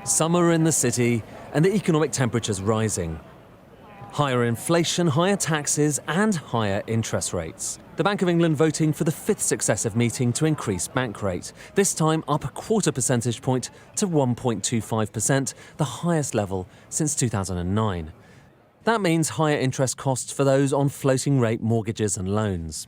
Summer in the city and the economic temperature's rising. Higher inflation, higher taxes and higher interest rates. The Bank of England voting for the fifth successive meeting to increase bank rate, this time up a quarter percentage point to 1.25%, the highest level since 2009. That means higher interest costs for those on floating rate mortgages and loans.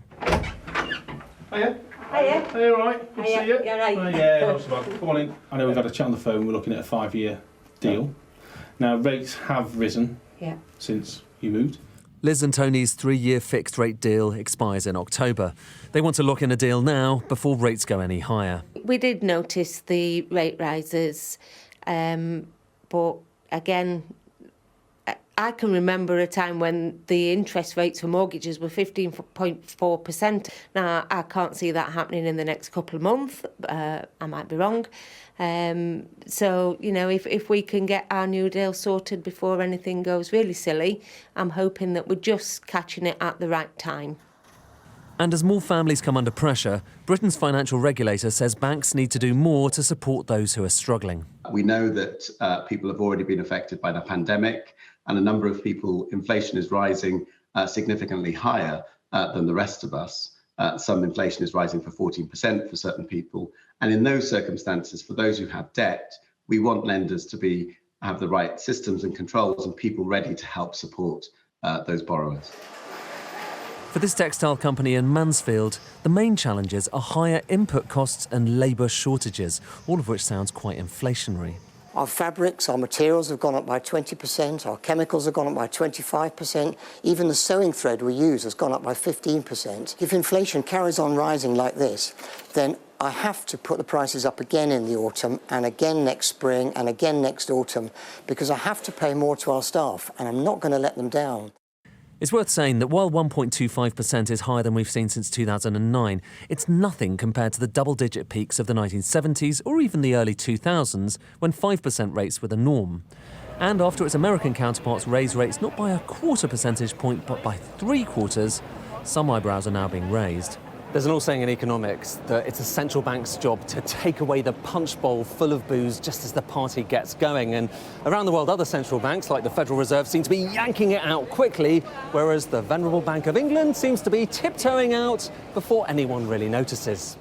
Hiya. Hiya. Are you all right? Good to see you. You're right. Yeah, not so bad. Come on in. I know we've had a chat on the phone. We're looking at a 5-year deal. Now, rates have risen since you moved. Liz and Tony's 3-year fixed-rate deal expires in October. They want to lock in a deal now before rates go any higher. We did notice the rate rises, but again, I can remember a time when the interest rates for mortgages were 15.4%. Now, I can't see that happening in the next couple of months. I might be wrong. So, you know, if we can get our new deal sorted before anything goes really silly, I'm hoping that we're just catching it at the right time. And as more families come under pressure, Britain's financial regulator says banks need to do more to support those who are struggling. We know that people have already been affected by the pandemic, and a number of people, inflation is rising significantly higher than the rest of us. Some inflation is rising for 14% for certain people. And in those circumstances, for those who have debt, we want lenders to have the right systems and controls and people ready to help support those borrowers. For this textile company in Mansfield, the main challenges are higher input costs and labour shortages, all of which sounds quite inflationary. Our fabrics, our materials have gone up by 20%, our chemicals have gone up by 25%, even the sewing thread we use has gone up by 15%. If inflation carries on rising like this, then I have to put the prices up again in the autumn and again next spring and again next autumn because I have to pay more to our staff and I'm not going to let them down. It's worth saying that while 1.25% is higher than we've seen since 2009, it's nothing compared to the double-digit peaks of the 1970s or even the early 2000s, when 5% rates were the norm. And after its American counterparts raised rates not by a quarter percentage point but by 3/4, some eyebrows are now being raised. There's an old saying in economics that it's a central bank's job to take away the punch bowl full of booze just as the party gets going. And around the world, other central banks, like the Federal Reserve, seem to be yanking it out quickly, whereas the venerable Bank of England seems to be tiptoeing out before anyone really notices.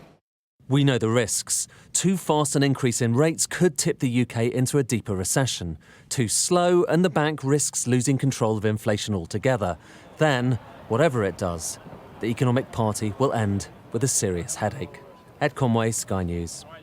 We know the risks. Too fast an increase in rates could tip the UK into a deeper recession. Too slow, and the bank risks losing control of inflation altogether. Then, whatever it does, the economic party will end with a serious headache. Ed Conway, Sky News.